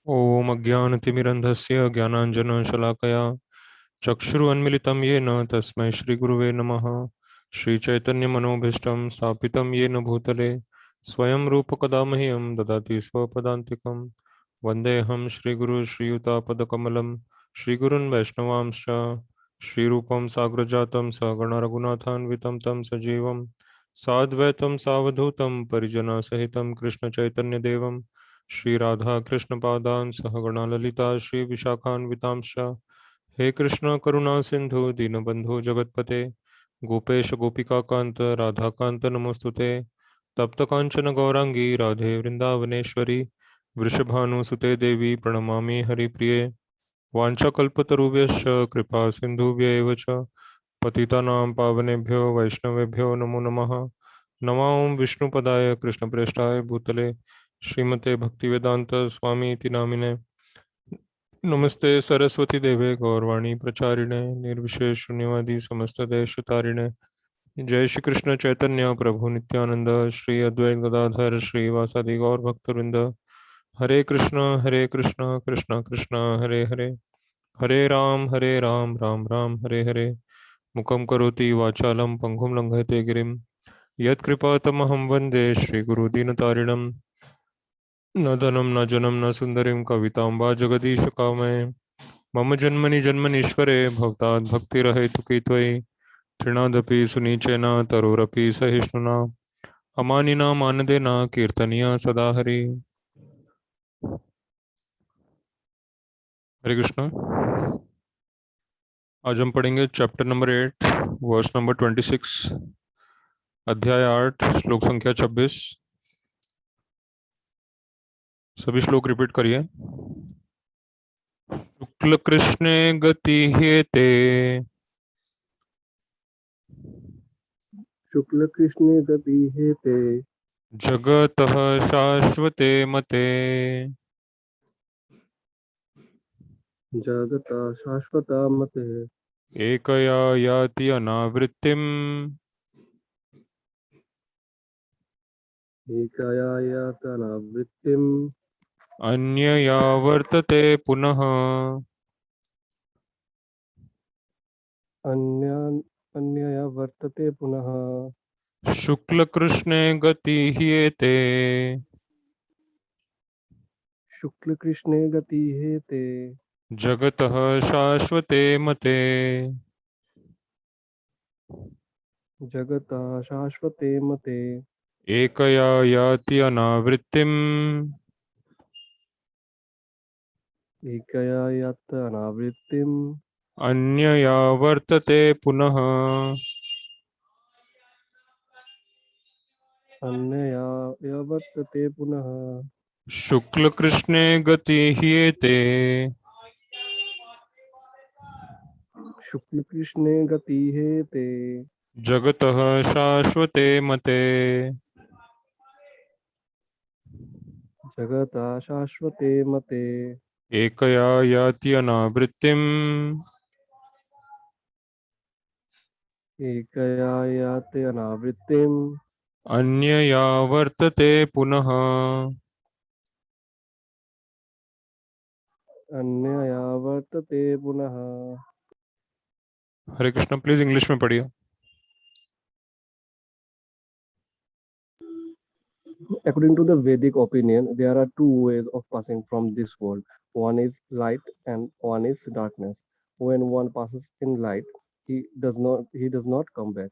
ओम अज्ञानतिमिरन्धस्य ज्ञानाञ्जनशलाकया चक्षुरुन्मिलितं येन तस्मै श्रीगुरुवे नमः। श्रीचैतन्यमनोभीष्टं स्थापितं येन भूतले स्वयं रूपकदा मह्यं ददाति स्वपदान्तिकं। वन्देऽहं श्रीगुरु श्रीयुतापदकमलं श्रीगुरुन् वैष्णवांश्च श्रीरूपं साग्रजातं सगणरघुनाथान्वितं तं सजीवं साद्वैतं सावधूतं परिजनसहितं कृष्णचैतन्यदेवं श्री राधा कृष्ण पादान सहगणा ललिता श्री विशाखान्वितांश। हे कृष्ण करुणा सिंधु दीनबंधु जगतपते गोपेश गोपिका कांत राधा कांत नमोस्तुते। तप्त कांचन गौरांगी राधे वृंदावनेश्वरी वृषभानुसुते देवी प्रणमामि हरिप्रिये। वाञ्छाकल्पतरुभ्यश्च कृपा सिन्धुभ्यैव च पतितानां पावनेभ्यो वैष्णवेभ्यो नमो नमः। नमो विष्णुपदाय कृष्णप्रेष्ठाय भूतले श्रीमते भक्तिवेदांत स्वामी इति नामिने। नमस्ते सरस्वती देवे गौरवाणी प्रचारिणे निर्विशेष शून्यवादी समस्तदेशतारिणे। जय श्री कृष्ण चैतन्य प्रभु नित्यानंद श्री अद्वैत गदाधर श्रीवासादि गौर भक्तवृंद। हरे कृष्ण कृष्ण कृष्ण हरे हरे, हरे राम राम राम हरे हरे। मुखं करोति वाचालं पंगुं लंघयते गिरिं यत्कृपातमहं वन्दे श्रीगुरुदीनतारिणम्। न धनं न जनं न सुन्दरीं कवितां वा जगदीशकामये मम जन्मनि जन्मनीश्वरे भवतात् भक्तिरहेतुकी त्वयि। तृणादपि सुनीचेन तरोरपि सहिष्णुना अमानिना मानदेना कीर्तनीया सदा हरि। हरे कृष्ण। आज हम पढ़ेंगे चैप्टर नंबर 8 वर्स नंबर 26, अध्याय 8 श्लोक संख्या 26। सभी श्लोक रिपीट करिए। शुक्ल कृष्णे गति हेते शुक्ल कृष्णे गति हेते जगतः शाश्वते मते जगता शाश्वता मते एकया याति अनावृत्तिम् एकायातनावृत्तिम् अन्यया वर्तते पुनः। अन्यया वर्तते पुनः। शुक्ल कृष्णे गति ह्येते शुक्ल कृष्णे गति हेते जगतः शाश्वते मते जगता शाश्वते मते एकया याति अनावृत्तिम् एकायातनावृत्तिम् अन्यया वर्तते पुनः। अन्यया वर्तते पुनः। शुक्ल कृष्णे गति ह्येते शुक्ल कृष्णे गति हेते जगतः शाश्वते मते जगता शाश्वते मते एकया याति अनावृत्तिम् एकायातनावृत्तिम् अन्यया वर्तते पुनः। अन्यया वर्तते पुनः। हरे कृष्ण। प्लीज इंग्लिश में पढ़िए। According to the Vedic opinion, there are two ways of passing from this world. One is light and one is darkness. When one passes in light, he does not come back.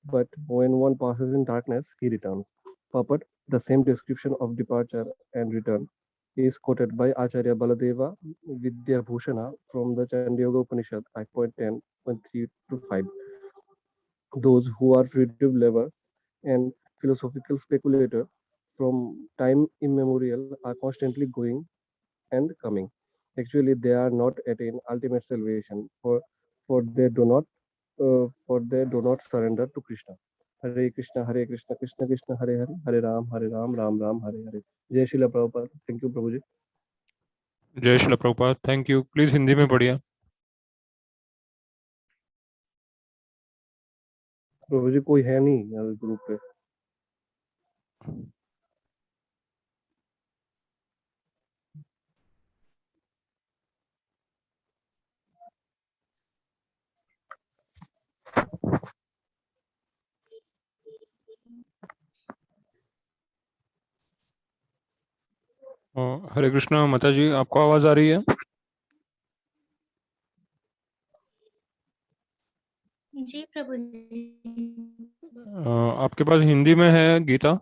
But when one passes in darkness, he returns. Papat, the same description of departure and return is quoted by Acharya Baladeva Vidyabhushana from the Chandyoga Upanishad 5.10.3 to 5. Those who are freedom lovers and philosophical speculators from time immemorial are constantly going and coming. Actually, they are not attain ultimate salvation, for they do not surrender to Krishna. Hare Krishna, Krishna Krishna, Hare Ram, Ram Ram, Hare Hare. Jai Shila Prabhupada. Thank you, Prabhuji. जय Shri Prabhupada. Thank you. Please Hindi में पढ़िए। प्रभुजी कोई है नहीं group पे। हरे कृष्णा माता जी, आपको आवाज आ रही है? जी प्रभु जी। आपके पास हिंदी में है गीता?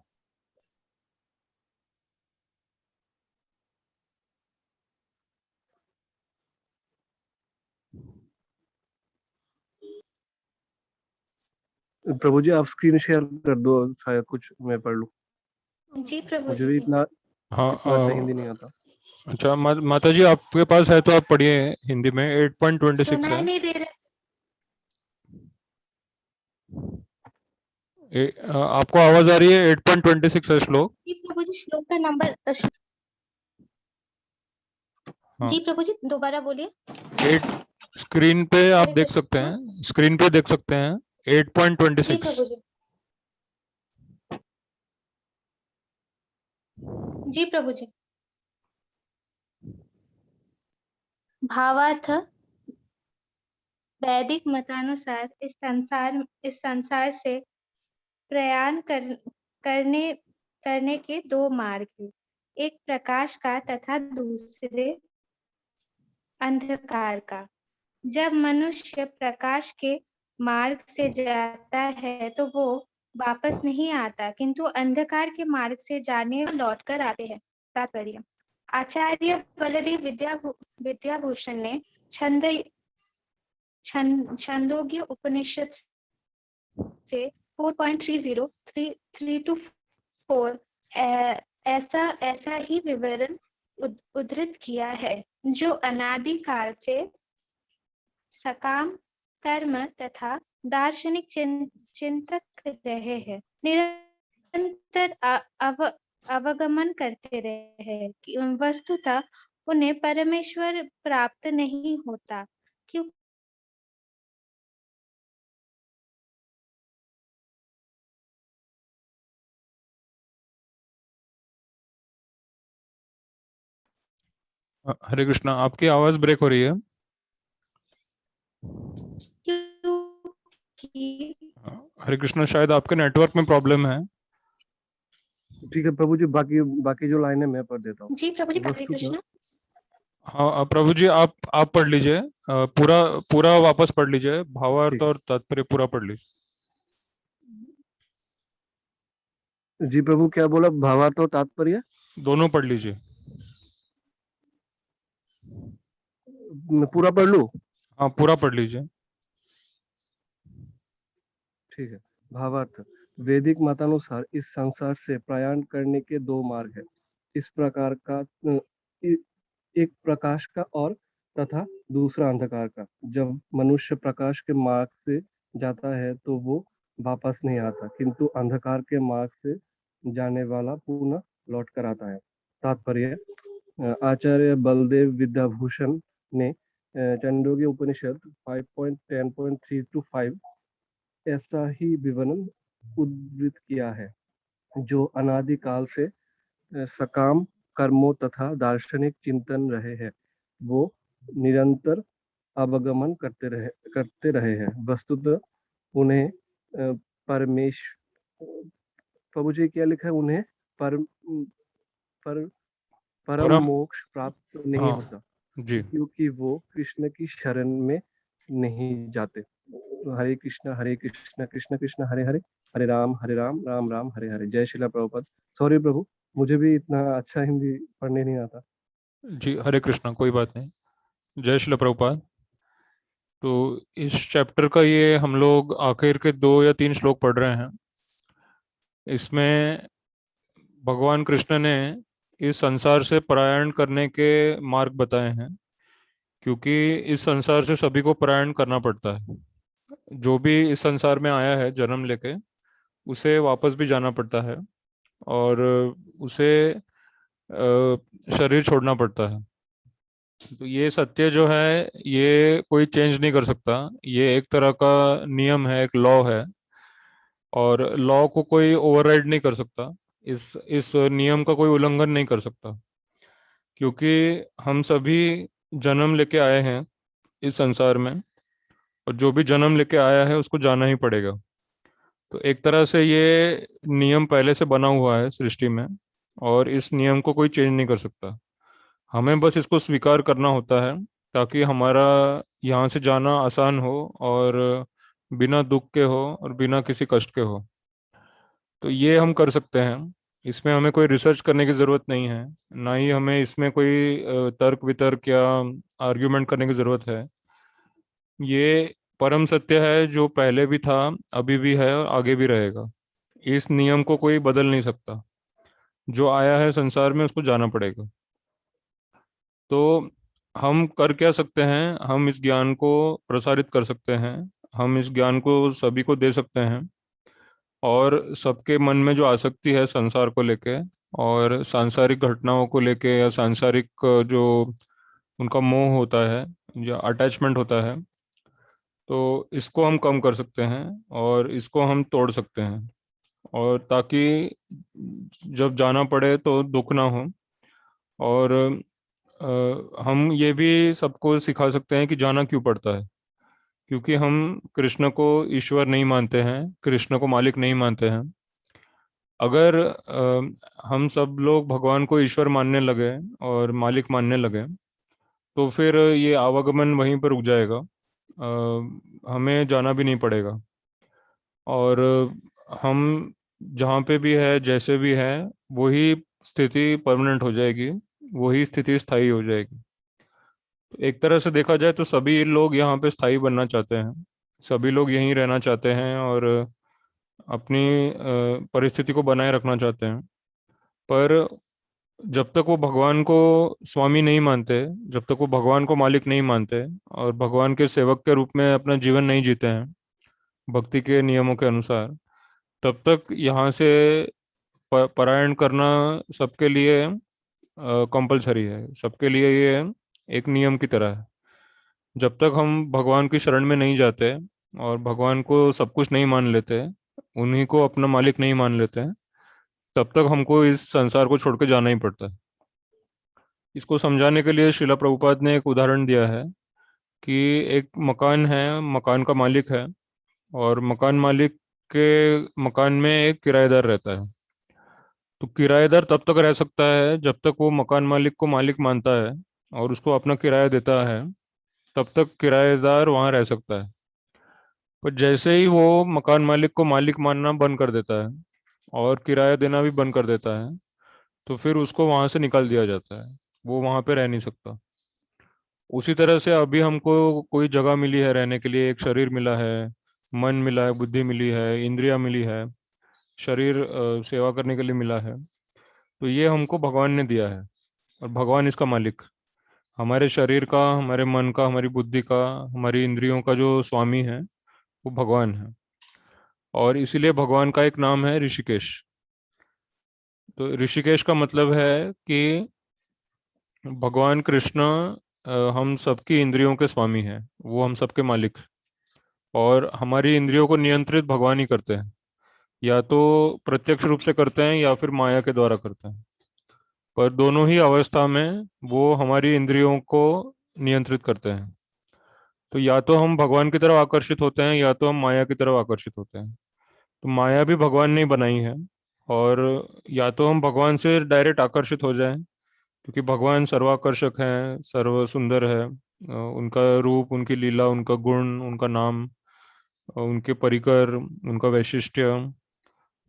प्रभु जी आप स्क्रीन शेयर कर दो, शायद कुछ मैं पढ़ लूँ। जी प्रभु मुझे जी। भी इतना हाँ। अच्छा हिंदी नहीं आता। अच्छा, माता जी आपके पास है तो आप पढ़िए हिंदी में। 8.26 सुनाई है। नहीं दे रहा। आपको आवाज आ रही है? 8.26 है श्लोक। जी प्रभु जी, श्लोक का नंबर हाँ। जी प्रभु जी दोबारा बोलिए। 8 स्क्रीन पे आप हरे देख सकते कृष्णा। हैं, स्क्रीन पे देख सकते हैं। जी 8.26। प्रभु जी। जी प्रभु जी। भावार्थ, वैदिक मतानुसार इस संसार से प्रयाण करने करने के दो मार्ग हैं। एक प्रकाश का तथा दूसरे अंधकार का। जब मनुष्य प्रकाश के मार्ग से जाता है तो वो वापस नहीं आता, किंतु अंधकार के मार्ग से जाने लौट कर आते हैं। तात्पर्य। आचार्य वल्लरी विद्याभूषण ने छंदोग्य उपनिषद से 4.30 टू 4 ऐसा ऐसा ही विवरण उद्धृत किया है, जो अनादि काल से सकाम कर्म तथा दार्शनिक चिंतक रहे हैं, निरंतर अवगमन करते रहे हैं कि वस्तुतः उन्हें परमेश्वर प्राप्त नहीं होता, क्यों। हरे कृष्णा, आपकी आवाज ब्रेक हो रही है। क्योंकि हरे कृष्णा, शायद आपके नेटवर्क में प्रॉब्लम है। ठीक है प्रभु जी, बाकी बाकी जो लाइनें मैं पढ़ देता हूँ। जी प्रभु जी, हरे वस्तुतः कृष्णा। हाँ, प्रभु जी आप पढ़ लीजिए। पूरा पूरा वापस पढ़ लीजिए, भावार्थ ठीक और तात्पर्य पूरा पढ़ लीजिए। है जी प्रभु, क्या बोला? भावार्थ और तात्पर्य दोनों पढ़ लीजिए। मैं पूरा पढ़ लूँ? हाँ, पूरा पढ़ लीजिए। ठीक है। भावार्थ, वैदिक मतानुसार इस संसार से प्रयाण करने के दो मार्ग है। इस प्रकार का एक प्रकाश का और तथा दूसरा अंधकार का। जब मनुष्य प्रकाश के मार्ग से जाता है तो वो वापस नहीं आता, किंतु अंधकार के मार्ग से जाने वाला पुनः लौट कर आता है। तात्पर्य, आचार्य बलदेव विद्याभूषण ने छंदोग्य उपनिषद 5.10.3 टू 5 ऐसा ही विवरण उद्धृत किया है, जो अनादि काल से सकाम कर्मों तथा दार्शनिक चिंतन रहे हैं। वो निरंतर अवगमन करते रहे हैं। वस्तुतः उन्हें परमेश प्रभु जी क्या लिखा है? उन्हें पर, पर परम परम। मोक्ष प्राप्त नहीं हाँ होता, जी। क्योंकि वो कृष्ण की शरण में नहीं जाते। हरे कृष्ण कृष्ण कृष्ण हरे हरे, हरे राम राम राम हरे हरे। जय शिला प्रभुपद। सॉरी प्रभु, मुझे भी इतना अच्छा हिंदी पढ़ने नहीं आता। जी हरे कृष्णा, कोई बात नहीं। जय श्री प्रभुपाद। तो इस चैप्टर का ये हम लोग आखिर के 2 या 3 श्लोक पढ़ रहे हैं। इसमें भगवान कृष्ण ने इस संसार से पलायन करने के मार्ग बताए हैं, क्योंकि इस संसार से सभी को पलायन करना पड़ता है। जो भी इस संसार में आया है जन्म लेके, उसे वापस भी जाना पड़ता है, और उसे शरीर छोड़ना पड़ता है। तो ये सत्य जो है, ये कोई चेंज नहीं कर सकता। ये एक तरह का नियम है, एक लॉ है, और लॉ को कोई ओवरराइड नहीं कर सकता। इस नियम का कोई उल्लंघन नहीं कर सकता, क्योंकि हम सभी जन्म लेके आए हैं इस संसार में, और जो भी जन्म लेके आया है उसको जाना ही पड़ेगा। तो एक तरह से ये नियम पहले से बना हुआ है सृष्टि में, और इस नियम को कोई चेंज नहीं कर सकता। हमें बस इसको स्वीकार करना होता है ताकि हमारा यहाँ से जाना आसान हो, और बिना दुख के हो और बिना किसी कष्ट के हो। तो ये हम कर सकते हैं। इसमें हमें कोई रिसर्च करने की ज़रूरत नहीं है, ना ही हमें इसमें कोई तर्क वितर्क या आर्ग्यूमेंट करने की ज़रूरत है। ये परम सत्य है जो पहले भी था, अभी भी है और आगे भी रहेगा। इस नियम को कोई बदल नहीं सकता। जो आया है संसार में उसको जाना पड़ेगा। तो हम कर क्या सकते हैं? हम इस ज्ञान को प्रसारित कर सकते हैं। हम इस ज्ञान को सभी को दे सकते हैं, और सबके मन में जो आसक्ति है संसार को लेके और सांसारिक घटनाओं को लेके, या सांसारिक जो उनका मोह होता है या अटैचमेंट होता है, तो इसको हम कम कर सकते हैं और इसको हम तोड़ सकते हैं। और ताकि जब जाना पड़े तो दुख ना हो। और हम ये भी सबको सिखा सकते हैं कि जाना क्यों पड़ता है। क्योंकि हम कृष्ण को ईश्वर नहीं मानते हैं, कृष्ण को मालिक नहीं मानते हैं। अगर हम सब लोग भगवान को ईश्वर मानने लगे और मालिक मानने लगे, तो फिर ये आवागमन वहीं पर रुक जाएगा। हमें जाना भी नहीं पड़ेगा। और हम जहाँ पे भी है, जैसे भी है, वही स्थिति परमानेंट हो जाएगी, वही स्थिति स्थायी हो जाएगी। एक तरह से देखा जाए तो सभी लोग यहाँ पे स्थायी बनना चाहते हैं, सभी लोग यहीं रहना चाहते हैं और अपनी परिस्थिति को बनाए रखना चाहते हैं। पर जब तक वो भगवान को स्वामी नहीं मानते, जब तक वो भगवान को मालिक नहीं मानते और भगवान के सेवक के रूप में अपना जीवन नहीं जीते हैं भक्ति के नियमों के अनुसार, तब तक यहाँ से पलायन करना सबके लिए कंपलसरी है। सबके लिए ये एक नियम की तरह है। जब तक हम भगवान की शरण में नहीं जाते और भगवान को सब कुछ नहीं मान लेते, उन्हीं को अपना मालिक नहीं मान लेते, तब तक हमको इस संसार को छोड़ के जाना ही पड़ता है। इसको समझाने के लिए शिला प्रभुपाद ने एक उदाहरण दिया है कि एक मकान है, मकान का मालिक है, और मकान मालिक के मकान में एक किराएदार रहता है। तो किराएदार तब तक रह सकता है जब तक वो मकान मालिक को मालिक मानता है और उसको अपना किराया देता है, तब तक किराएदार वहाँ रह सकता है। पर जैसे ही वो मकान मालिक को मालिक मानना बंद कर देता है और किराया देना भी बंद कर देता है, तो फिर उसको वहाँ से निकाल दिया जाता है। वो वहाँ पे रह नहीं सकता। उसी तरह से अभी हमको कोई जगह मिली है रहने के लिए, एक शरीर मिला है, मन मिला है, बुद्धि मिली है, इंद्रियां मिली है, शरीर सेवा करने के लिए मिला है। तो ये हमको भगवान ने दिया है, और भगवान इसका मालिक। हमारे शरीर का, हमारे मन का, हमारी बुद्धि का, हमारी इंद्रियों का जो स्वामी है वो भगवान है। और इसीलिए भगवान का एक नाम है ऋषिकेश। तो ऋषिकेश का मतलब है कि भगवान कृष्ण हम सबकी इंद्रियों के स्वामी हैं, वो हम सबके मालिक। और हमारी इंद्रियों को नियंत्रित भगवान ही करते हैं, या तो प्रत्यक्ष रूप से करते हैं या फिर माया के द्वारा करते हैं। पर दोनों ही अवस्था में वो हमारी इंद्रियों को नियंत्रित करते हैं। तो या तो हम भगवान की तरफ आकर्षित होते हैं या तो हम माया की तरफ आकर्षित होते हैं। तो माया भी भगवान ने ही बनाई है। और या तो हम भगवान से डायरेक्ट आकर्षित हो जाएं, क्योंकि भगवान सर्वाकर्षक हैं, सर्व सुंदर है। उनका रूप, उनकी लीला, उनका गुण, उनका नाम, उनके परिकर, उनका वैशिष्ट्य,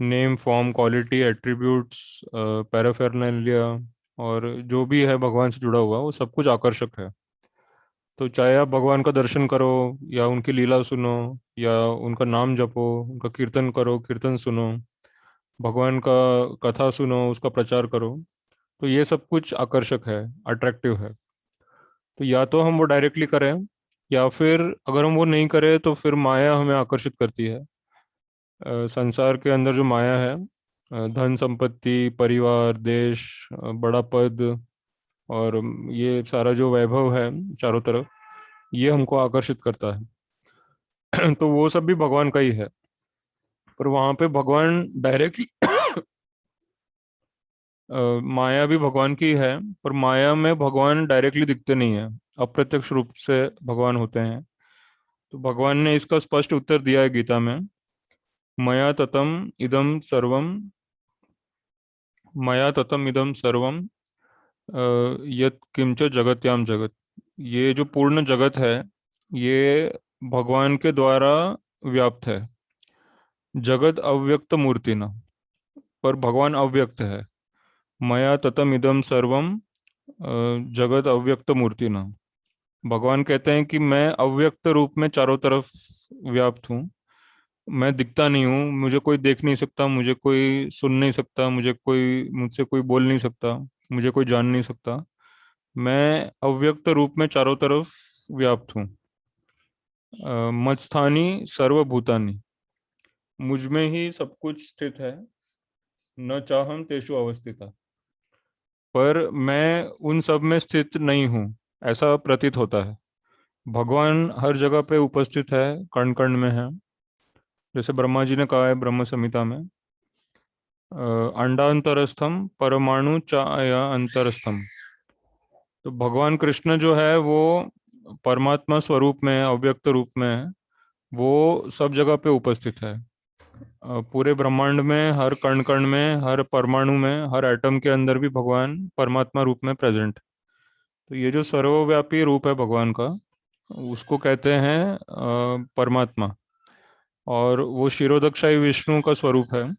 नेम, फॉर्म, क्वालिटी, एट्रीब्यूट्स, पैराफेरनालिया, और जो भी है भगवान से जुड़ा हुआ वो सब कुछ आकर्षक है। तो चाहे आप भगवान का दर्शन करो, या उनकी लीला सुनो, या उनका नाम जपो, उनका कीर्तन करो, कीर्तन सुनो, भगवान का कथा सुनो, उसका प्रचार करो, तो ये सब कुछ आकर्षक है, अट्रैक्टिव है। तो या तो हम वो डायरेक्टली करें, या फिर अगर हम वो नहीं करें तो फिर माया हमें आकर्षित करती है। संसार के अंदर जो माया है, धन संपत्ति, परिवार, देश, बड़ा पद, और ये सारा जो वैभव है चारों तरफ, ये हमको आकर्षित करता है। तो वो सब भी भगवान का ही है। पर वहां पे भगवान डायरेक्टली माया भी भगवान की है, पर माया में भगवान डायरेक्टली दिखते नहीं है, अप्रत्यक्ष रूप से भगवान होते हैं। तो भगवान ने इसका स्पष्ट उत्तर दिया है गीता में। मया ततम इदम सर्वम, मया ततम इदम सर्वम यत् किंच जगत्याम जगत, ये जो पूर्ण जगत है ये भगवान के द्वारा व्याप्त है। जगत अव्यक्त मूर्ति न, पर भगवान अव्यक्त है। मया ततम इदम सर्वम जगत अव्यक्त मूर्ति न। भगवान कहते हैं कि मैं अव्यक्त रूप में चारों तरफ व्याप्त हूँ। मैं दिखता नहीं हूँ, मुझे कोई देख नहीं सकता, मुझे कोई सुन नहीं सकता, मुझसे कोई बोल नहीं सकता, मुझे कोई जान नहीं सकता। मैं अव्यक्त रूप में चारों तरफ व्याप्त हूँ। मत्स्थानी सर्वभूतानि, मुझ में ही सब कुछ स्थित है। न चाहम तेषु अवस्थिता, पर मैं उन सब में स्थित नहीं हूँ, ऐसा प्रतीत होता है। भगवान हर जगह पे उपस्थित है, कण कण में है। जैसे ब्रह्मा जी ने कहा है ब्रह्म संहिता में, अंडांतरस्थम परमाणु चाया अंतरस्थम। तो भगवान कृष्ण जो है वो परमात्मा स्वरूप में, अव्यक्त रूप में है। वो सब जगह पे उपस्थित है। पूरे ब्रह्मांड में, हर कण कण में, हर परमाणु में, हर एटम के अंदर भी भगवान परमात्मा रूप में प्रेजेंट। तो ये जो सर्वव्यापी रूप है भगवान का, उसको कहते हैं परमात्मा। और वो क्षीरोदक्षाई विष्णु का स्वरूप है।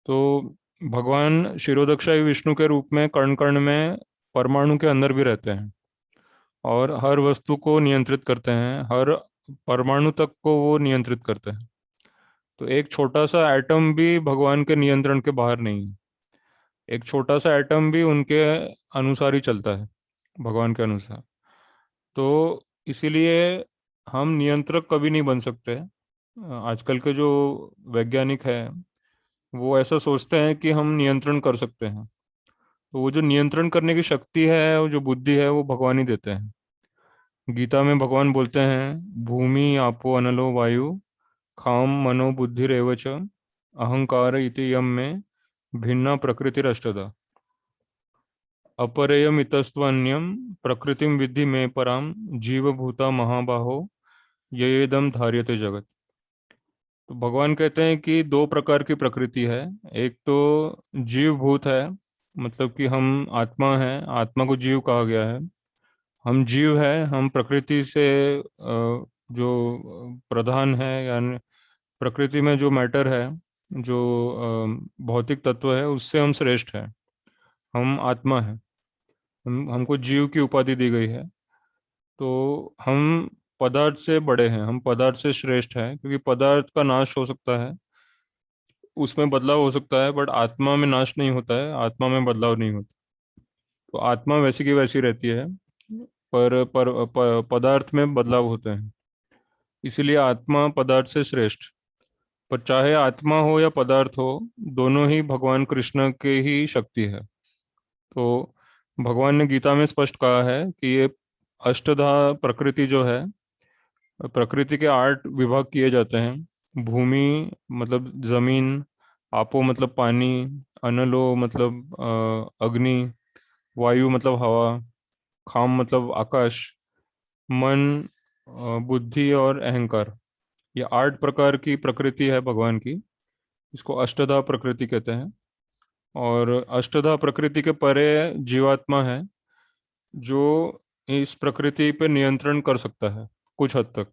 तो भगवान क्षीरोदक्षाई विष्णु के रूप में कण कण में, परमाणु के अंदर भी रहते हैं और हर वस्तु को नियंत्रित करते हैं, हर परमाणु तक को वो नियंत्रित करते हैं। तो एक छोटा सा एटम भी भगवान के नियंत्रण के बाहर नहीं है। एक छोटा सा एटम भी उनके अनुसार ही चलता है, भगवान के अनुसार। तो इसीलिए हम नियंत्रक कभी नहीं बन सकते। आजकल के जो वैज्ञानिक हैं वो ऐसा सोचते हैं कि हम नियंत्रण कर सकते हैं। तो वो जो नियंत्रण करने की शक्ति है, वो जो बुद्धि है, वो भगवान ही देते हैं। गीता में भगवान बोलते हैं, भूमि आपो अनलो वायु खाम मनो बुद्धिरेव च अहंकार इति यम में भिन्ना प्रकृतिरष्टदा अपरेयम इतस्त्वन्यम प्रकृतिम विद्धि में पराम जीवभूता महाबाहो येदम धार्यते जगत। तो भगवान कहते हैं कि दो प्रकार की प्रकृति है। एक तो जीव भूत है, मतलब कि हम आत्मा है, आत्मा को जीव कहा गया है। हम जीव है, हम प्रकृति से जो प्रधान है, यानी प्रकृति में जो मैटर है, जो भौतिक तत्व है, उससे हम श्रेष्ठ है। हम आत्मा है, हमको जीव की उपाधि दी गई है। तो हम पदार्थ से बड़े हैं, हम पदार्थ से श्रेष्ठ हैं, क्योंकि पदार्थ का नाश हो सकता है, उसमें बदलाव हो सकता है, बट आत्मा में नाश नहीं होता है, आत्मा में बदलाव नहीं होता। तो आत्मा वैसी की वैसी रहती है, पदार्थ में बदलाव होते हैं। इसीलिए आत्मा पदार्थ से श्रेष्ठ। पर चाहे आत्मा हो या पदार्थ हो, दोनों ही भगवान कृष्ण के ही शक्ति है। तो भगवान ने गीता में स्पष्ट कहा है कि ये अष्टधा प्रकृति जो है, प्रकृति के 8 विभाग किए जाते हैं। भूमि मतलब जमीन, आपो मतलब पानी, अनलो मतलब अग्नि, वायु मतलब हवा, खाम मतलब आकाश, मन, बुद्धि और अहंकार। ये 8 प्रकार की प्रकृति है भगवान की। इसको अष्टधा प्रकृति कहते हैं। और अष्टधा प्रकृति के परे जीवात्मा है, जो इस प्रकृति पे नियंत्रण कर सकता है कुछ हद तक,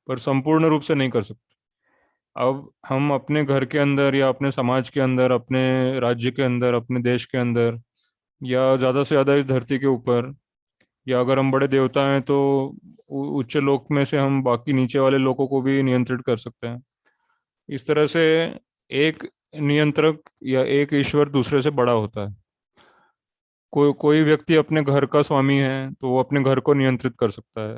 पर संपूर्ण रूप से नहीं कर सकता। अब हम अपने घर के अंदर या अपने समाज के अंदर, अपने राज्य के अंदर, अपने देश के अंदर, या ज़्यादा से ज़्यादा इस धरती के ऊपर, या अगर हम बड़े देवता हैं तो उच्च लोक में से हम बाकी नीचे वाले लोगों को भी नियंत्रित कर सकते हैं। इस तरह से एक नियंत्रक या एक ईश्वर दूसरे से बड़ा होता है। कोई व्यक्ति अपने घर का स्वामी है तो वो अपने घर को नियंत्रित कर सकता है।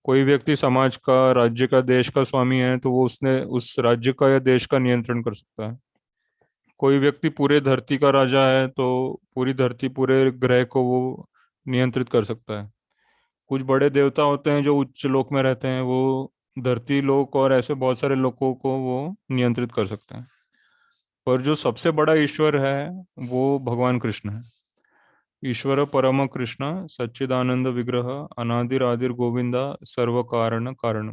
कोई व्यक्ति समाज का, राज्य का, देश का स्वामी है तो वो उसने उस राज्य का या देश का नियंत्रण कर सकता है। कोई व्यक्ति पूरे धरती का राजा है तो पूरी धरती, पूरे ग्रह को वो नियंत्रित कर सकता है। कुछ बड़े देवता होते हैं जो उच्च लोक में रहते हैं, वो धरती लोक और ऐसे बहुत सारे लोगों को वो नियंत्रित कर सकते हैं। पर जो सबसे बड़ा ईश्वर है वो भगवान कृष्ण है। ईश्वर परम कृष्ण सच्चिदानंद विग्रह अनादिर आदिर गोविंदा सर्व कारण कारण।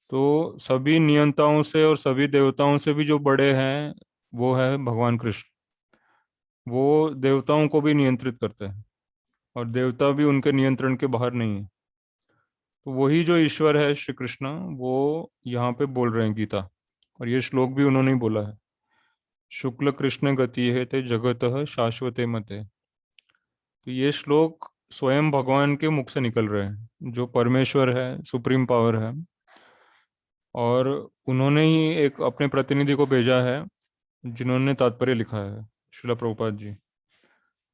तो सभी नियंताओं से और सभी देवताओं से भी जो बड़े हैं वो है भगवान कृष्ण। वो देवताओं को भी नियंत्रित करते हैं और देवता भी उनके नियंत्रण के बाहर नहीं है। तो वही जो ईश्वर है श्री कृष्ण, वो यहाँ पे बोल रहे हैं गीता। और ये श्लोक भी उन्होंने ही बोला है, शुक्ल कृष्ण गति है ते जगतः शाश्वते मते। तो ये श्लोक स्वयं भगवान के मुख से निकल रहे हैं, जो परमेश्वर है, सुप्रीम पावर है। और उन्होंने ही एक अपने प्रतिनिधि को भेजा है जिन्होंने तात्पर्य लिखा है, श्रील प्रभुपाद जी।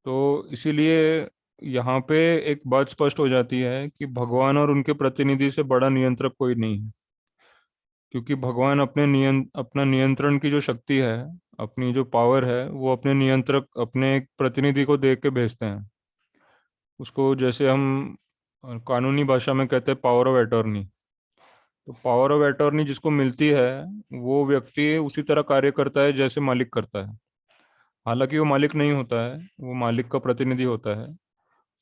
तो इसीलिए यहाँ पे एक बात स्पष्ट हो जाती है कि भगवान और उनके प्रतिनिधि से बड़ा नियंत्रक कोई नहीं है। क्योंकि भगवान अपना नियंत्रण की जो शक्ति है, अपनी जो पावर है, वो अपने नियंत्रक, अपने एक प्रतिनिधि को दे के भेजते हैं उसको। जैसे हम कानूनी भाषा में कहते हैं पावर ऑफ अटॉर्नी। तो पावर ऑफ अटॉर्नी जिसको मिलती है, वो व्यक्ति उसी तरह कार्य करता है जैसे मालिक करता है। हालांकि वो मालिक नहीं होता है, वो मालिक का प्रतिनिधि होता है,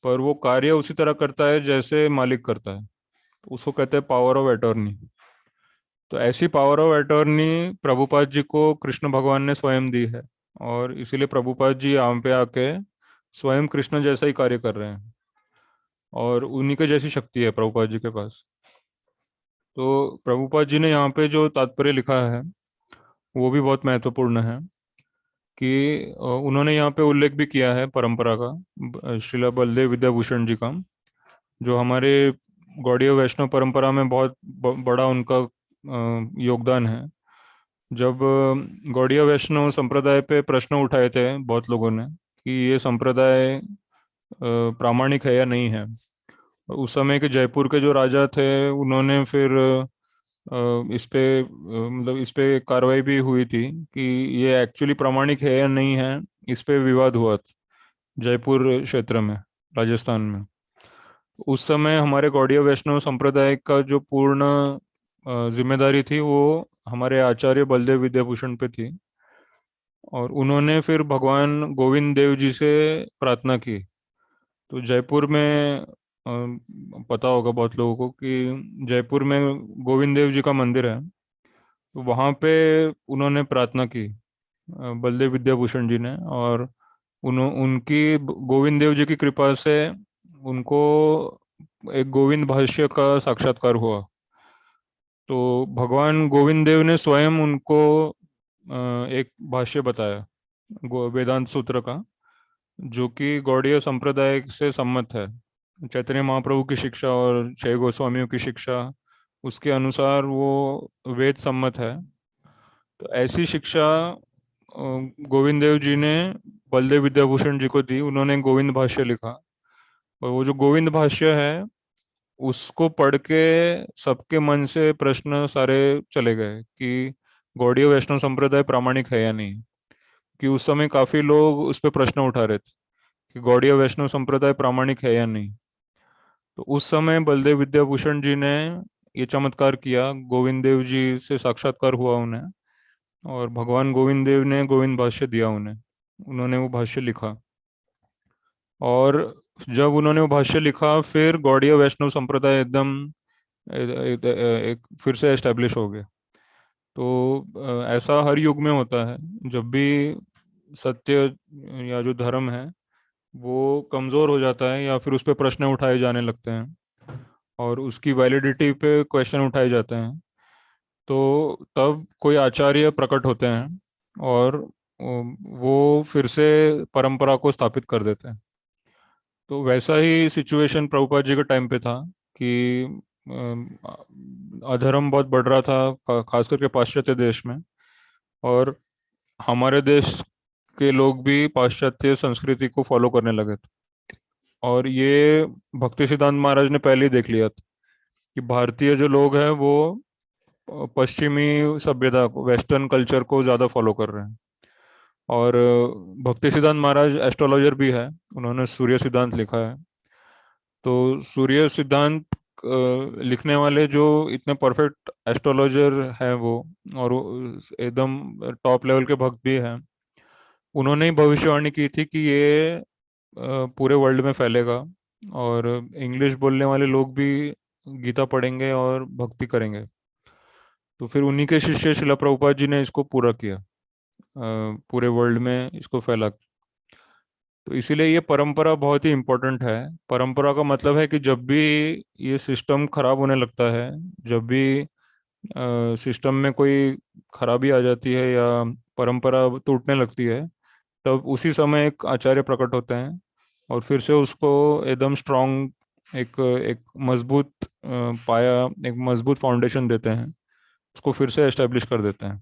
पर वो कार्य उसी तरह करता है जैसे मालिक करता है। तो उसको कहते हैं पावर ऑफ अटॉर्नी। तो ऐसी power of attorney Prabhupada ji को कृष्ण भगवान ने स्वयं दी है। और इसीलिए प्रभुपाद जी यहाँ पे आके स्वयं कृष्ण जैसा ही कार्य कर रहे हैं, और उन्हीं के जैसी शक्ति है प्रभुपाद जी के पास। तो प्रभुपाद जी ने यहाँ पे जो तात्पर्य लिखा है वो भी बहुत महत्वपूर्ण है। कि उन्होंने यहाँ पे उल्लेख भी किया है परंपरा का, श्रीला बलदेव विद्याभूषण जी का, जो हमारे गौड़ीय वैष्णव परंपरा में बहुत बड़ा उनका योगदान है। जब गौड़ीय वैष्णव संप्रदाय पे प्रश्न उठाए थे बहुत लोगों ने कि ये संप्रदाय प्रामाणिक है या नहीं है, उस समय के जयपुर के जो राजा थे उन्होंने फिर इस पे मतलब इस पे कार्रवाई भी हुई थी कि ये एक्चुअली प्रामाणिक है या नहीं है। इस पे विवाद हुआ था जयपुर क्षेत्र में, राजस्थान में। उस समय हमारे गौड़ीय वैष्णव संप्रदाय का जो पूर्ण जिम्मेदारी थी वो हमारे आचार्य बलदेव विद्याभूषण पे थी। और उन्होंने फिर भगवान गोविंद देव जी से प्रार्थना की। तो जयपुर में पता होगा बहुत लोगों को कि जयपुर में गोविंद देव जी का मंदिर है। तो वहाँ पे उन्होंने प्रार्थना की बलदेव विद्याभूषण जी ने। और उनकी गोविंद देव जी की कृपा से उनको एक गोविंद भाष्य का साक्षात्कार हुआ। तो भगवान गोविंद देव ने स्वयं उनको एक भाष्य बताया वेदांत सूत्र का, जो कि गौड़ीय संप्रदाय से सम्मत है। चैतन्य महाप्रभु की शिक्षा और छह गोस्वामियों की शिक्षा, उसके अनुसार वो वेद सम्मत है। तो ऐसी शिक्षा गोविंद देव जी ने बलदेव विद्याभूषण जी को दी। उन्होंने गोविंद भाष्य लिखा, और वो जो गोविंद भाष्य है उसको पढ़ के सबके मन से प्रश्न सारे चले गए कि गौड़ीय वैष्णव संप्रदाय प्रामाणिक है या नहीं। कि उस समय काफी लोग उस पर प्रश्न उठा रहे थे कि गौड़ीय वैष्णव संप्रदाय प्रामाणिक है या नहीं। तो उस समय बलदेव विद्याभूषण जी ने ये चमत्कार किया, गोविंद देव जी से साक्षात्कार हुआ उन्हें, और भगवान गोविंद देव ने गोविंद भाष्य दिया उन्हें। उन्होंने वो भाष्य लिखा, और जब उन्होंने वो भाष्य लिखा फिर गौड़ीय वैष्णव संप्रदाय एकदम एक फिर से एस्टेब्लिश हो गया। तो ऐसा हर युग में होता है, जब भी सत्य या जो धर्म है वो कमज़ोर हो जाता है या फिर उस पर प्रश्न उठाए जाने लगते हैं और उसकी वैलिडिटी पे क्वेश्चन उठाए जाते हैं, तो तब कोई आचार्य प्रकट होते हैं और वो फिर से परंपरा को स्थापित कर देते हैं। तो वैसा ही सिचुएशन प्रभुपाद जी के टाइम पे था कि अधर्म बहुत बढ़ रहा था, खास करके पाश्चात्य देश में। और हमारे देश के लोग भी पाश्चात्य संस्कृति को फॉलो करने लगे थे। और ये भक्ति सिद्धांत महाराज ने पहले ही देख लिया था कि भारतीय जो लोग हैं वो पश्चिमी सभ्यता को, वेस्टर्न कल्चर को ज़्यादा फॉलो कर रहे हैं। और भक्ति सिद्धांत महाराज एस्ट्रोलॉजर भी है, उन्होंने सूर्य सिद्धांत लिखा है। तो सूर्य सिद्धांत लिखने वाले जो इतने परफेक्ट एस्ट्रोलॉजर हैं वो, और वो एकदम टॉप लेवल के भक्त भी हैं, उन्होंने ही भविष्यवाणी की थी कि ये पूरे वर्ल्ड में फैलेगा और इंग्लिश बोलने वाले लोग भी गीता पढ़ेंगे और भक्ति करेंगे। तो फिर उन्हीं के शिष्य शिला प्रभुपाद जी ने इसको पूरा किया, पूरे वर्ल्ड में इसको फैला। तो इसीलिए ये परंपरा बहुत ही इम्पोर्टेंट है। परंपरा का मतलब है कि जब भी ये सिस्टम खराब होने लगता है, जब भी सिस्टम में कोई खराबी आ जाती है या परंपरा टूटने लगती है, तब उसी समय एक आचार्य प्रकट होते हैं और फिर से उसको एकदम स्ट्रांग, एक एक मजबूत पाया, एक मजबूत फाउंडेशन देते हैं, उसको फिर से एस्टेब्लिश कर देते हैं।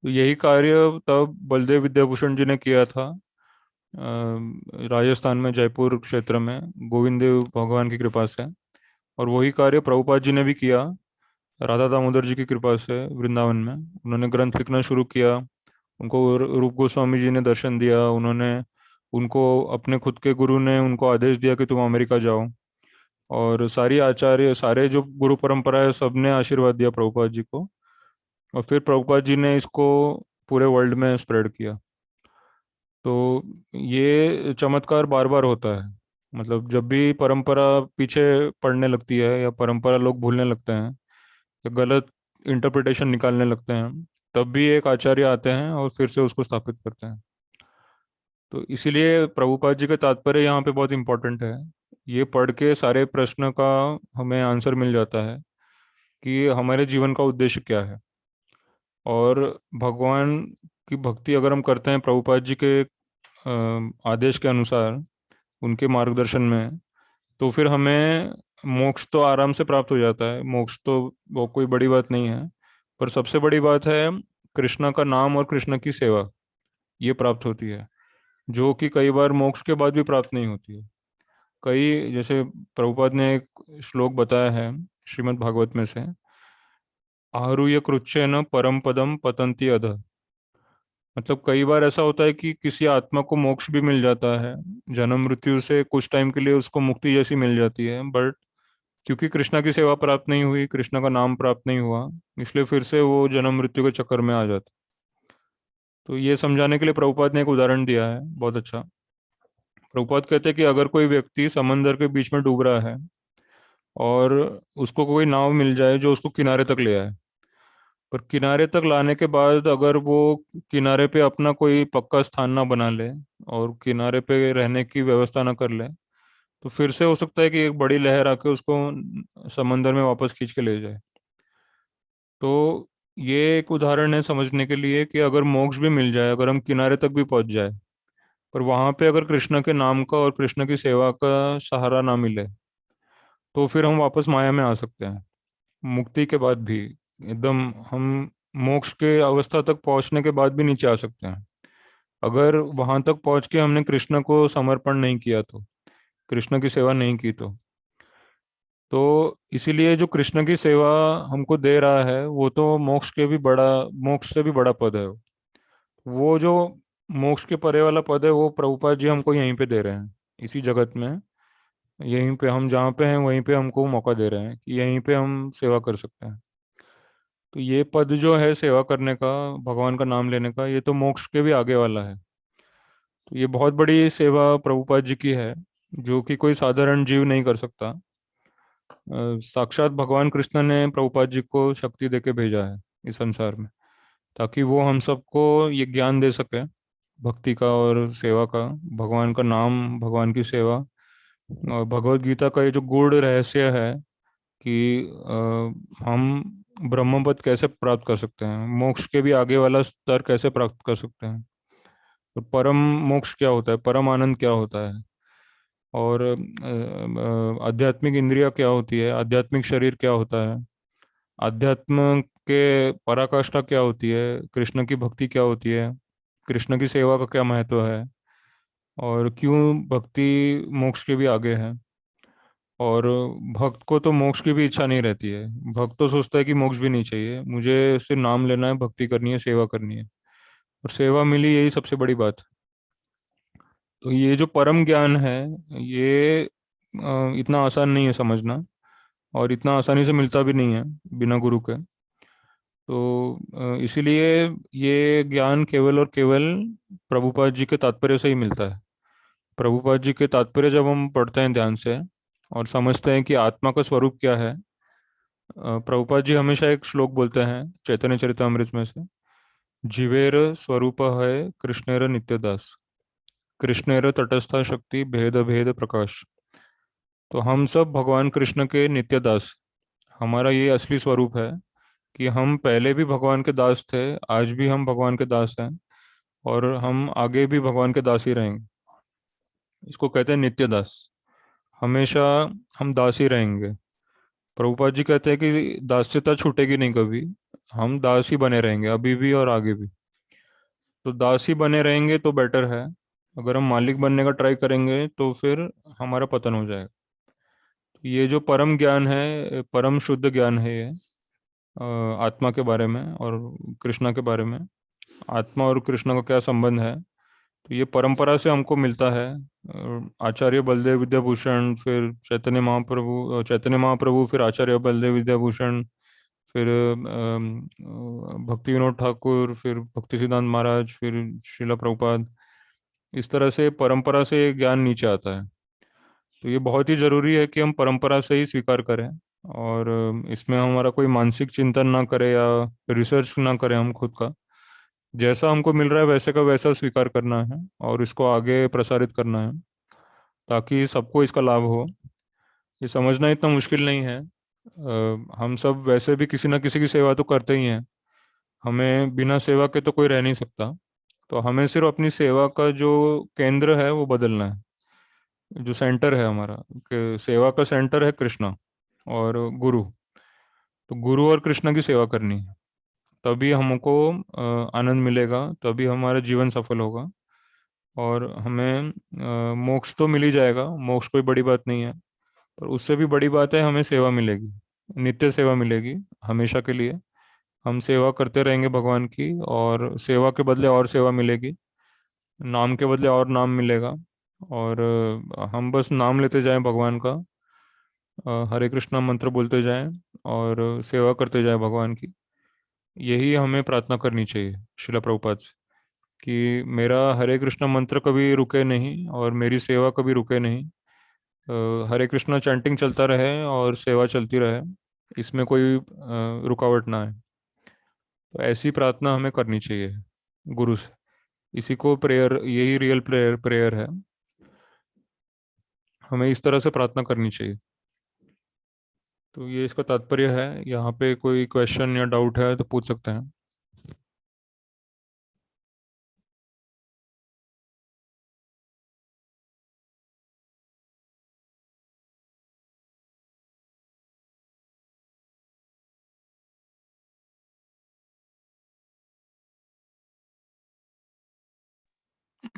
तो यही कार्य तब बलदेव विद्याभूषण जी ने किया था, राजस्थान में जयपुर क्षेत्र में, गोविंद देव भगवान की कृपा से। और वही कार्य प्रभुपाद जी ने भी किया, राधा दामोदर जी की कृपा से वृंदावन में। उन्होंने ग्रंथ लिखना शुरू किया, उनको रूप गोस्वामी जी ने दर्शन दिया, उन्होंने उनको अपने खुद के गुरु ने उनको आदेश दिया कि तुम अमेरिका जाओ। और सारी आचार्य, सारे जो गुरु परंपरा है, सबने आशीर्वाद दिया प्रभुपाद जी को। और फिर प्रभुपाद जी ने इसको पूरे वर्ल्ड में स्प्रेड किया। तो ये चमत्कार बार बार होता है। मतलब जब भी परंपरा पीछे पड़ने लगती है या परंपरा लोग भूलने लगते हैं या गलत इंटरप्रिटेशन निकालने लगते हैं, तब भी एक आचार्य आते हैं और फिर से उसको स्थापित करते हैं। तो इसीलिए प्रभुपाद जी का तात्पर्य यहाँ पे बहुत इंपॉर्टेंट है। ये पढ़ के सारे प्रश्न का हमें आंसर मिल जाता है कि हमारे जीवन का उद्देश्य क्या है। और भगवान की भक्ति अगर हम करते हैं प्रभुपाद जी के आदेश के अनुसार, उनके मार्गदर्शन में, तो फिर हमें मोक्ष तो आराम से प्राप्त हो जाता है। मोक्ष तो वो कोई बड़ी बात नहीं है, पर सबसे बड़ी बात है कृष्ण का नाम और कृष्ण की सेवा, ये प्राप्त होती है, जो कि कई बार मोक्ष के बाद भी प्राप्त नहीं होती है। कई, जैसे प्रभुपाद ने एक श्लोक बताया है श्रीमद् भागवत में से, आहूय कृच्छ्रेन परम पदम पतंती अध। मतलब कई बार ऐसा होता है कि किसी आत्मा को मोक्ष भी मिल जाता है, जन्म मृत्यु से कुछ टाइम के लिए उसको मुक्ति जैसी मिल जाती है, बट क्योंकि कृष्णा की सेवा प्राप्त नहीं हुई, कृष्णा का नाम प्राप्त नहीं हुआ, इसलिए फिर से वो जन्म मृत्यु के चक्कर में आ जाता। तो ये समझाने के लिए प्रभुपाद ने एक उदाहरण दिया है बहुत अच्छा। प्रभुपाद कहते हैं कि अगर कोई व्यक्ति समंदर के बीच में डूब रहा है और उसको कोई नाव मिल जाए जो उसको किनारे तक ले आए, पर किनारे तक लाने के बाद अगर वो किनारे पे अपना कोई पक्का स्थान ना बना ले और किनारे पे रहने की व्यवस्था ना कर ले, तो फिर से हो सकता है कि एक बड़ी लहर आके उसको समंदर में वापस खींच के ले जाए। तो ये एक उदाहरण है समझने के लिए कि अगर मोक्ष भी मिल जाए, अगर हम किनारे तक भी पहुंच जाए, पर वहां पे अगर कृष्ण के नाम का और कृष्ण की सेवा का सहारा ना मिले, तो फिर हम वापस माया में आ सकते हैं। मुक्ति के बाद भी एकदम हम मोक्ष के अवस्था तक पहुंचने के बाद भी नीचे आ सकते हैं, अगर वहां तक पहुंच के हमने कृष्ण को समर्पण नहीं किया तो, कृष्ण की सेवा नहीं की तो इसीलिए जो कृष्ण की सेवा हमको दे रहा है वो तो मोक्ष के भी बड़ा, मोक्ष से भी बड़ा पद है। वो जो मोक्ष के परे वाला पद है वो प्रभुपाद जी हमको यहीं पे दे रहे हैं, इसी जगत में, यहीं पे हम जहाँ पे हैं वहीं पे हमको मौका दे रहे हैं कि यहीं पे हम सेवा कर सकते हैं। तो ये पद जो है सेवा करने का, भगवान का नाम लेने का, ये तो मोक्ष के भी आगे वाला है। तो ये बहुत बड़ी सेवा प्रभुपाद जी की है, जो कि कोई साधारण जीव नहीं कर सकता। साक्षात भगवान कृष्ण ने प्रभुपाद जी को शक्ति देके भेजा है इस संसार में, ताकि वो हम सबको ये ज्ञान दे सके भक्ति का और सेवा का, भगवान का नाम, भगवान की सेवा। और भगवत गीता का ये जो गूढ़ रहस्य है कि हम ब्रह्मपद कैसे प्राप्त कर सकते हैं, मोक्ष के भी आगे वाला स्तर कैसे प्राप्त कर सकते हैं, तो परम मोक्ष क्या होता है, परम आनंद क्या होता है, और आध्यात्मिक इंद्रिया क्या होती है, आध्यात्मिक शरीर क्या होता है, अध्यात्म के पराकाष्ठा क्या होती है, कृष्ण की भक्ति क्या होती है, कृष्ण की सेवा का क्या महत्व है, और क्यों भक्ति मोक्ष के भी आगे है। और भक्त को तो मोक्ष की भी इच्छा नहीं रहती है, भक्त तो सोचता है कि मोक्ष भी नहीं चाहिए, मुझे सिर्फ नाम लेना है, भक्ति करनी है, सेवा करनी है, और सेवा मिली, यही सबसे बड़ी बात है। तो ये जो परम ज्ञान है, ये इतना आसान नहीं है समझना, और इतना आसानी से मिलता भी नहीं है बिना गुरु के। तो इसीलिए ये ज्ञान केवल और केवल प्रभुपाद जी के तात्पर्य से ही मिलता है। प्रभुपाद जी के तात्पर्य जब हम पढ़ते हैं ध्यान से और समझते हैं कि आत्मा का स्वरूप क्या है, प्रभुपाद जी हमेशा एक श्लोक बोलते हैं चैतन्य चरितमृत में से, जीवेर स्वरूप है कृष्णेर नित्यदास। कृष्णेर तटस्था शक्ति भेद भेद प्रकाश। तो हम सब भगवान कृष्ण के नित्य दास, हमारा ये असली स्वरूप है कि हम पहले भी भगवान के दास थे, आज भी हम भगवान के दास हैं, और हम आगे भी भगवान के दास ही रहेंगे। इसको कहते हैं नित्य दास। हमेशा हम दास ही रहेंगे। प्रभुपाद जी कहते हैं कि दास्यता छूटेगी नहीं कभी, हम दास ही बने रहेंगे अभी भी और आगे भी। तो दास ही बने रहेंगे तो बेटर है। अगर हम मालिक बनने का ट्राई करेंगे तो फिर हमारा पतन हो जाएगा। ये जो परम ज्ञान है, परम शुद्ध ज्ञान है ये, आत्मा के बारे में और कृष्णा के बारे में। आत्मा और कृष्ण का क्या संबंध है, तो ये परंपरा से हमको मिलता है। आचार्य बलदेव विद्याभूषण, फिर चैतन्य महाप्रभु, फिर आचार्य बलदेव विद्याभूषण, फिर भक्ति विनोद ठाकुर, फिर भक्ति सिद्धांत महाराज, फिर श्रीला प्रभुपाद। इस तरह से परंपरा से ज्ञान नीचे आता है। तो ये बहुत ही जरूरी है कि हम परंपरा से ही स्वीकार करें, और इसमें हमारा कोई मानसिक चिंतन ना करें या रिसर्च ना करें हम खुद का। जैसा हमको मिल रहा है वैसे का वैसा स्वीकार करना है और इसको आगे प्रसारित करना है, ताकि सबको इसका लाभ हो। ये समझना इतना मुश्किल नहीं है। हम सब वैसे भी किसी ना किसी की सेवा तो करते ही हैं। हमें बिना सेवा के तो कोई रह नहीं सकता। तो हमें सिर्फ अपनी सेवा का जो केंद्र है वो बदलना है, जो सेंटर है हमारा, कि सेवा का सेंटर है कृष्णा और गुरु। तो गुरु और कृष्ण की सेवा करनी है, तभी हमको आनंद मिलेगा, तभी हमारा जीवन सफल होगा। और हमें मोक्ष तो मिल ही जाएगा, मोक्ष कोई बड़ी बात नहीं है। पर उससे भी बड़ी बात है, हमें सेवा मिलेगी, नित्य सेवा मिलेगी हमेशा के लिए। हम सेवा करते रहेंगे भगवान की, और सेवा के बदले और सेवा मिलेगी, नाम के बदले और नाम मिलेगा। और हम बस नाम लेते जाएं भगवान का, हरे कृष्णा मंत्र बोलते जाएं और सेवा करते जाएं भगवान की। यही हमें प्रार्थना करनी चाहिए शिला प्रभुपाद से, कि मेरा हरे कृष्णा मंत्र कभी रुके नहीं और मेरी सेवा कभी रुके नहीं। हरे कृष्णा चैंटिंग चलता रहे और सेवा चलती रहे, इसमें कोई रुकावट ना है। तो ऐसी प्रार्थना हमें करनी चाहिए गुरु से। इसी को प्रेयर, यही रियल प्रेयर प्रेयर है। हमें इस तरह से प्रार्थना करनी चाहिए। तो ये इसका तात्पर्य है। यहाँ पे कोई क्वेश्चन या डाउट है तो पूछ सकते हैं।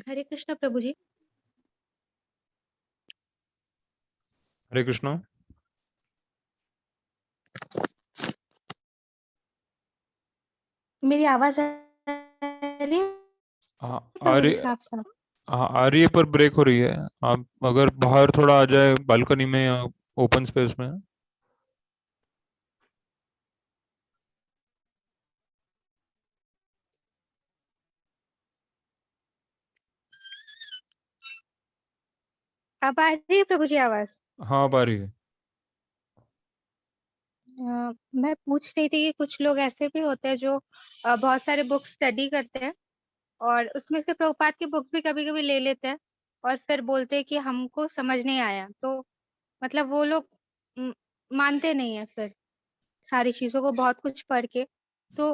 हरे कृष्ण प्रभु जी। हरे कृष्णा। मेरी आवाज आ रही है हाँ आ प्रभु रही। जी साफ साफ? हाँ आ रही है, पर ब्रेक हो रही है। आप अगर बाहर थोड़ा आ जाए बालकनी में या ओपन स्पेस में। अब आ रही है प्रभु जी आवाज? हाँ अब आ रही है। मैं पूछ रही थी कि कुछ लोग ऐसे भी होते हैं जो बहुत सारे बुक स्टडी करते हैं, और उसमें से प्रभुपाद की बुक भी कभी कभी ले लेते हैं, और फिर बोलते हैं कि हमको समझ नहीं आया। तो मतलब वो लोग म, मानते नहीं है फिर सारी चीजों को बहुत कुछ पढ़ के। तो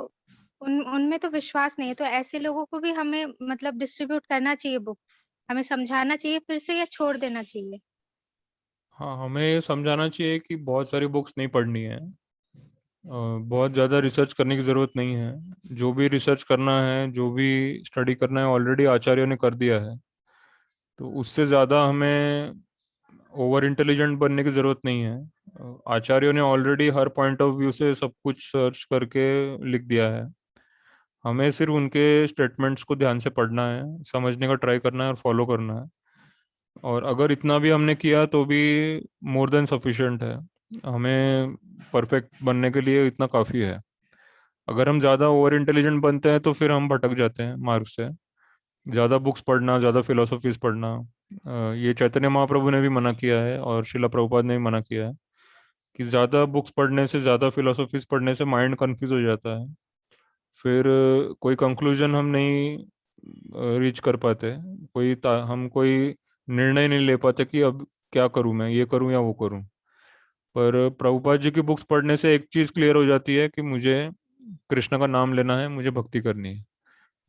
उनमें तो विश्वास नहीं है। तो ऐसे लोगों को भी हमें मतलब डिस्ट्रीब्यूट करना चाहिए बुक, हमें समझाना चाहिए फिर से, या छोड़ देना चाहिए? हाँ हमें ये समझाना चाहिए कि बहुत सारी बुक्स नहीं पढ़नी है, बहुत ज़्यादा रिसर्च करने की ज़रूरत नहीं है। जो भी रिसर्च करना है, जो भी स्टडी करना है, ऑलरेडी आचार्यों ने कर दिया है। तो उससे ज़्यादा हमें ओवर इंटेलिजेंट बनने की ज़रूरत नहीं है। आचार्यों ने already her point of view से सब कुछ सर्च करके लिख दिया है। हमें सिर्फ उनके स्टेटमेंट्स को ध्यान से पढ़ना है, समझने का ट्राई करना है और फॉलो करना है। और अगर इतना भी हमने किया तो भी मोर देन सफिशिएंट है। हमें परफेक्ट बनने के लिए इतना काफ़ी है। अगर हम ज़्यादा ओवर इंटेलिजेंट बनते हैं तो फिर हम भटक जाते हैं मार्ग से। ज़्यादा बुक्स पढ़ना, ज़्यादा फिलोसफीज पढ़ना, ये चैतन्य महाप्रभु ने भी मना किया है और शिला प्रभुपाद ने भी मना किया है कि ज़्यादा बुक्स पढ़ने से, ज़्यादा फिलोसफीज पढ़ने से माइंड कंफ्यूज हो जाता है। फिर कोई कंक्लूजन हम नहीं रीच कर पाते, हम कोई निर्णय नहीं ले पाते कि अब क्या करूं, मैं ये करूं या वो करूं। पर प्रभुपाद जी की बुक्स पढ़ने से एक चीज़ क्लियर हो जाती है कि मुझे कृष्ण का नाम लेना है, मुझे भक्ति करनी है,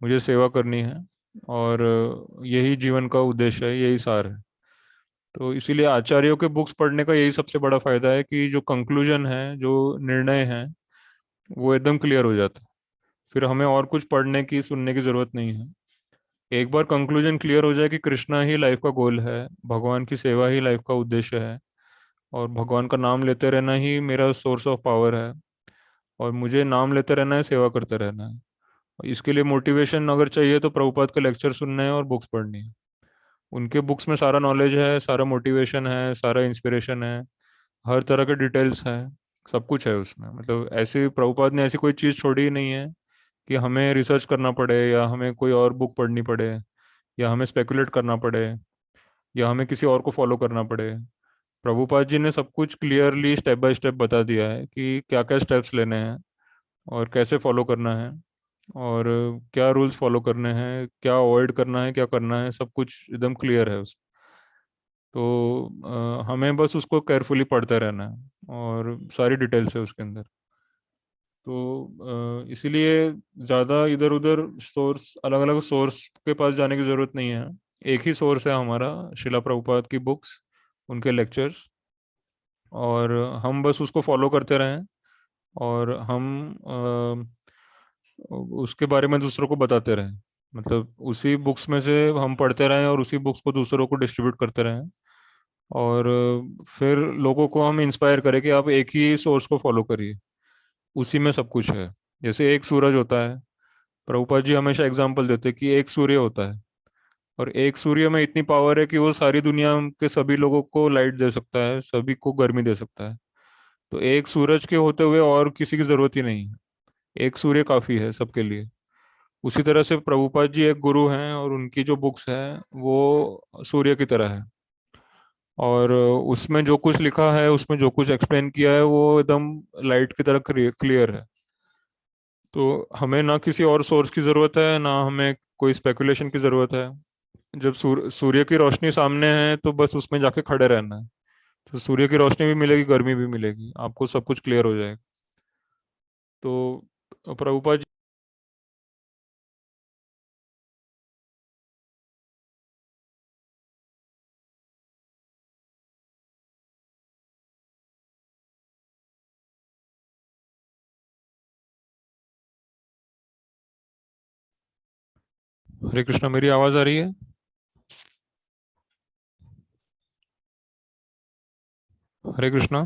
मुझे सेवा करनी है, और यही जीवन का उद्देश्य है, यही सार है। तो इसीलिए आचार्यों के बुक्स पढ़ने का यही सबसे बड़ा फायदा है कि जो कंक्लूजन है, जो निर्णय है, वो एकदम क्लियर हो जाता है। फिर हमें और कुछ पढ़ने की सुनने की जरूरत नहीं है। एक बार कंक्लूजन क्लियर हो जाए कि कृष्णा ही लाइफ का गोल है, भगवान की सेवा ही लाइफ का उद्देश्य है, और भगवान का नाम लेते रहना ही मेरा सोर्स ऑफ पावर है, और मुझे नाम लेते रहना है, सेवा करते रहना है। इसके लिए मोटिवेशन अगर चाहिए तो प्रभुपाद के लेक्चर सुनने हैं और बुक्स पढ़नी है। उनके बुक्स में सारा नॉलेज है, सारा मोटिवेशन है, सारा इंस्पिरेशन है, हर तरह के डिटेल्स हैं, सब कुछ है उसमें। मतलब ऐसी प्रभुपाद ने ऐसी कोई चीज़ छोड़ी ही नहीं है कि हमें रिसर्च करना पड़े, या हमें कोई और बुक पढ़नी पड़े, या हमें स्पेकुलेट करना पड़े, या हमें किसी और को फॉलो करना पड़े। प्रभुपाद जी ने सब कुछ क्लियरली स्टेप बाय स्टेप बता दिया है कि क्या क्या स्टेप्स लेने हैं, और कैसे फॉलो करना है, और क्या रूल्स फॉलो करने हैं, क्या अवॉइड करना है, क्या करना है, सब कुछ एकदम क्लियर है उस। तो हमें बस उसको केयरफुली पढ़ते रहना है, और सारी डिटेल्स है उसके अंदर। तो इसीलिए ज़्यादा इधर उधर सोर्स, अलग अलग सोर्स के पास जाने की ज़रूरत नहीं है। एक ही सोर्स है हमारा, शिला प्रभुपाद की बुक्स, उनके लेक्चर्स, और हम बस उसको फॉलो करते रहें, और हम उसके बारे में दूसरों को बताते रहें। मतलब उसी बुक्स में से हम पढ़ते रहें, और उसी बुक्स को दूसरों को डिस्ट्रीब्यूट करते रहें, और फिर लोगों को हम इंस्पायर करें कि आप एक ही सोर्स को फॉलो करिए, उसी में सब कुछ है। जैसे एक सूरज होता है, प्रभुपाद जी हमेशा एग्जाम्पल देते हैं कि एक सूर्य होता है, और एक सूर्य में इतनी पावर है कि वो सारी दुनिया के सभी लोगों को लाइट दे सकता है, सभी को गर्मी दे सकता है। तो एक सूरज के होते हुए और किसी की जरूरत ही नहीं है, एक सूर्य काफी है सबके लिए। उसी तरह से प्रभुपाद जी एक गुरु हैं, और उनकी जो बुक्स हैं वो सूर्य की तरह है, और उसमें जो कुछ लिखा है, उसमें जो कुछ एक्सप्लेन किया है, वो एकदम लाइट की तरह क्लियर है। तो हमें ना किसी और सोर्स की ज़रूरत है, ना हमें कोई स्पेकुलेशन की ज़रूरत है। जब सूर्य की रोशनी सामने है तो बस उसमें जाके खड़े रहना है, तो सूर्य की रोशनी भी मिलेगी, गर्मी भी मिलेगी, आपको सब कुछ क्लियर हो जाएगा। तो प्रभुपाद जी। हरे कृष्णा, मेरी आवाज़ आ रही है? हरे कृष्णा।